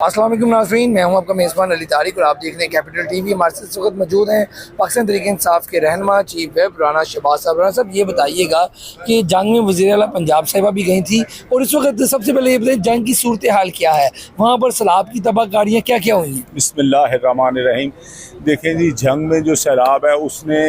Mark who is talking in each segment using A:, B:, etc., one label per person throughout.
A: अस्सलाम वालेकुम नाज़रीन, मैं हूं आपका मेज़बान अली तारिक और आप देख रहे हैं कैपिटल टीवी। हमारे साथ इस वक्त मौजूद हैं पाकिस्तान तहरीक-ए-इंसाफ के रहनुमा चीफ व्हिप राना शहबाज साहब। राना साहब, ये बताइएगा कि जंग में वज़ीर आला पंजाब साहिबा भी गई थी और इस वक्त सबसे पहले ये बताइए जंग की सूरत हाल क्या है, वहाँ पर सैलाब की तबाहकारियाँ क्या क्या हुई हैं?
B: बिस्मिल्लाहिर्रहमानिर्रहीम। देखें जी, जंग में जो सैलाब है उसने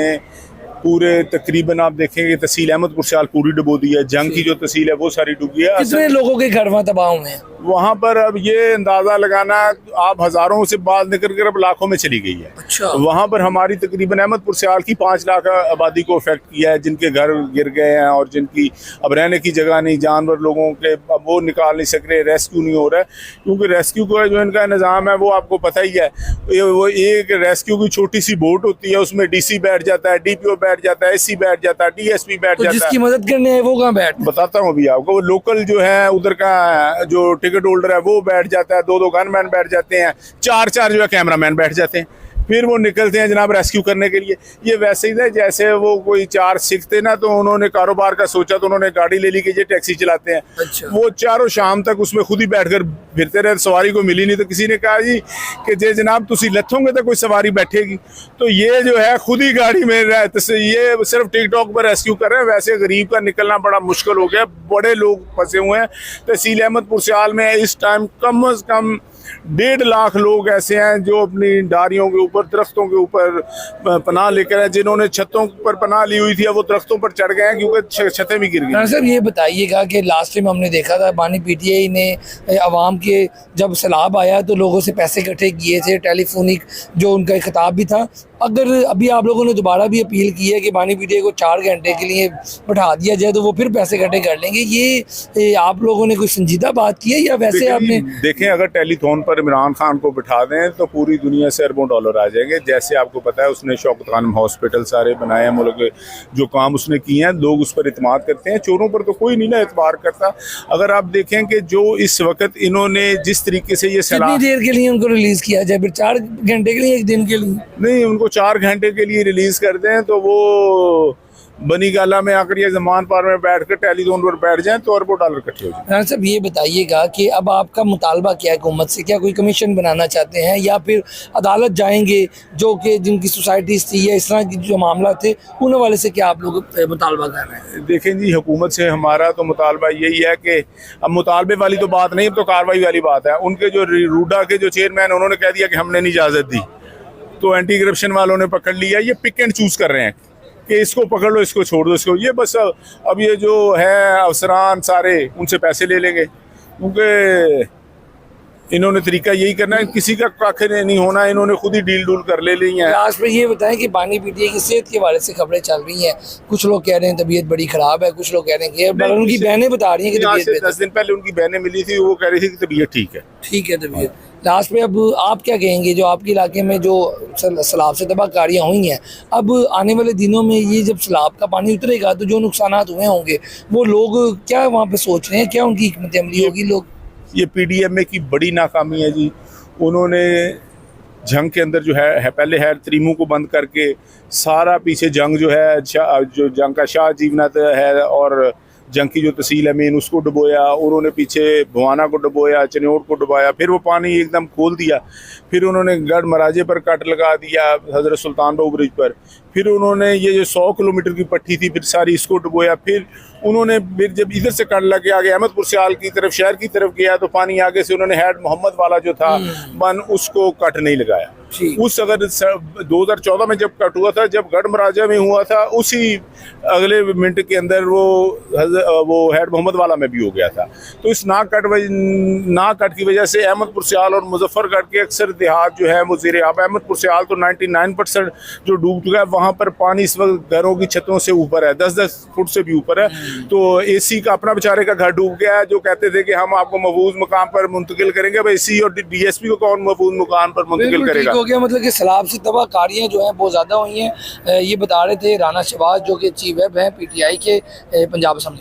B: पूरे तकरीबन आप देखेंगे तहसील अहमदपुर सियाल पूरी डुबो दी है। जंग की जो तहसील है वो सारी डूबी है।
A: कितने लोगों के घर वहाँ तबाह हुए हैं?
B: वहाँ पर अब ये अंदाज़ा लगाना, आप हज़ारों से बात निकल कर अब लाखों में चली गई है।
A: अच्छा।
B: वहाँ पर हमारी तकरीबन अहमदपुर सियाल की 5 लाख आबादी को अफेक्ट किया है, जिनके घर गिर गए हैं और जिनकी अब रहने की जगह नहीं, जानवर लोगों के अब वो निकाल नहीं सक रहे, रेस्क्यू नहीं हो रहा है। क्योंकि रेस्क्यू का जो इनका निज़ाम है वो आपको पता ही है, वो एक रेस्क्यू की छोटी सी बोट होती है, उसमें DC बैठ जाता है, DPO बैठ जाता है, SC बैठ जाता है, DSP बैठ जाता है।
A: जिसकी मदद करने है वो कहाँ बैठ?
B: बताता हूँ अभी आपको। वो लोकल जो है उधर का जो टिकट होल्डर है वो बैठ जाता है, 2 गनमैन बैठ जाते हैं, 4 जो है कैमरामैन बैठ जाते हैं। फिर वो निकलते हैं जनाब रेस्क्यू करने के लिए। ये वैसे ही है जैसे वो कोई 4 सिख थे ना, तो उन्होंने कारोबार का सोचा तो उन्होंने गाड़ी ले ली कि ये टैक्सी चलाते हैं।
A: अच्छा।
B: वो चारों शाम तक उसमें खुद ही बैठकर फिरते रहे, सवारी को मिली नहीं। तो किसी ने कहा जी कि जे जनाब तुसी लथोगे तो कोई सवारी बैठेगी। तो ये जो है खुद ही गाड़ी में ये सिर्फ टिकटॉक पर रेस्क्यू कर रहे हैं। वैसे गरीब का निकलना बड़ा मुश्किल हो गया, बड़े लोग फंसे हुए हैं। तहसील अहमदपुर सियाल में इस टाइम कम अज़ कम 1.5 लाख लोग ऐसे हैं जो अपनी डारियों के ऊपर, दरख्तों के ऊपर पनाह लेकर हैं। जिन्होंने छतों पर पनाह ली हुई थी वो दरख्तों पर चढ़ गए हैं क्योंकि छतें भी गिर गई।
A: सर, ये बताइएगा कि लास्ट टाइम हमने देखा था बानी PTI ने अवाम के जब सैलाब आया तो लोगों से पैसे इकट्ठे किए थे, टेलीफोनिक जो उनका एक खिताब भी था। अगर अभी आप लोगों ने दोबारा भी अपील की है कि बानी PTI को 4 घंटे के लिए बैठा दिया जाए तो वो फिर पैसे इकट्ठे कर लेंगे, ये आप लोगों ने कोई संजीदा बात की है या वैसे आपने?
B: देखें, अगर टेलीथॉन पर इमरान खान को बिठा दें तो पूरी दुनिया से अरबों डॉलर आ जाएंगे। जैसे आपको पता है उसने शौकत खानम हॉस्पिटल सारे बनाए हैं, मुल्क के जो काम उसने किए हैं लोग उस पर इत्माद करते हैं। चोरों पर तो कोई नहीं ना एतबार करता। अगर आप देखें कि जो इस वक्त इन्होंने जिस तरीके से ये
A: कितनी देर के लिए उनको रिलीज किया जाए? फिर 4 घंटे के लिए, 1 दिन के लिए? नहीं,
B: उनको 4 घंटे के लिए रिलीज कर दें तो वो बनी गाला में आकर या जमान पार में बैठकर टेलीफोन पर बैठ जाएं तो अरबों डॉलर इकट्ठे हो जाए।
A: राना साहब, ये बताइएगा कि अब आपका मुतालबा क्या है हुकूमत से? क्या कोई कमीशन बनाना चाहते हैं या फिर अदालत जाएंगे, जो कि जिनकी सोसाइटीज़ थी या इस तरह की जो मामला थे उन वाले से क्या आप लोग मुतालबा कर रहे हैं?
B: देखें जी, हुकूमत से हमारा तो मुतालबा यही है कि अब मुतालबे वाली तो बात नहीं, अब तो कार्रवाई वाली बात है। उनके जो रूडा के जो चेयरमैन उन्होंने कह दिया कि हमने नहीं इजाज़त दी, तो एंटी करप्शन वालों ने पकड़ लिया। ये पिक एंड चूज कर रहे हैं कि इसको पकड़ लो, इसको छोड़ दो, इसको। ये बस अब ये जो है अफसरान सारे उनसे पैसे ले लेंगे, क्योंकि इन्होंने तरीका यही करना है, किसी का कख नहीं होना। इन्होंने खुद ही डील डूल कर ले ली है।
A: लास्ट में ये बताएं कि बानी PTI की सेहत के हवाले से खबरें चल रही हैं, कुछ लोग कह रहे हैं तबीयत बड़ी ख़राब है, कुछ लोग कह रहे हैं कि उनकी बहनें बता रही हैं कि तबीयत
B: 10 दिन पहले उनकी बहनें मिली थी, वो कह रही थी कि तबीयत ठीक है।
A: ठीक है तबीयत। लास्ट में अब आप क्या कहेंगे, जो आपके इलाके में जो सैलाब से तबाहकारियाँ हुई हैं, अब आने वाले दिनों में ये जब सैलाब का पानी उतरेगा तो जो नुकसानात हुए होंगे वो लोग क्या वहाँ पे सोच रहे हैं, क्या उनकी हिकमत अमली होगी? लोग
B: ये PDMA की बड़ी नाकामी है जी। उन्होंने जंग के अंदर जो है पहले हैर तरीमू को बंद करके सारा पीछे जंग जो है, जो जंग का शाह जीवनात है और जंग की जो तहसील है मेन, उसको डुबोया। उन्होंने पीछे भवाना को डुबोया, चन्योट को डुबाया, फिर वो पानी एकदम खोल दिया। फिर उन्होंने गढ़ मराजे पर कट लगा दिया, हज़रत सुल्तान बाबू ब्रिज पर। फिर उन्होंने ये जो 100 किलोमीटर की पट्टी थी फिर सारी इसको डुबोया। फिर उन्होंने फिर जब इधर से कट लग के आगे अहमदपुर सियाल की तरफ, शहर की तरफ गया तो पानी आगे से उन्होंने हैड मोहम्मद वाला जो था बन, उसको कट नहीं लगाया। उस अगर 2014 में जब कट हुआ था, जब गढ़ मराजा में हुआ था, उसी अगले मिनट के अंदर वो हैड मोहम्मद वाला में भी हो गया था। तो इस ना कट की वजह से अहमदपुर सियाल और मुजफ्फरगढ़ के अक्सर देहात जो है वो ज़ेरे आब। अहमदपुर सियाल तो 99% जो डूब चुका है। वहाँ पर पानी इस वक्त घरों की छतों से ऊपर है, 10-10 फुट से भी ऊपर है। तो AC का अपना बेचारे का घर डूब गया है। जो कहते थे कि हम आपको महफूज मकाम पर मुंतकिल करेंगे, अब AC और DSP को कौन महफूज मकाम पर मुंतकिल करेगा?
A: हो गया, मतलब कि सैलाब से तबाहकारियाँ जो हैं बहुत ज़्यादा हुई हैं। ये बता रहे थे राना शहबाज, जो कि चीफ व्हिप हैं PTI के पंजाब असम्बली।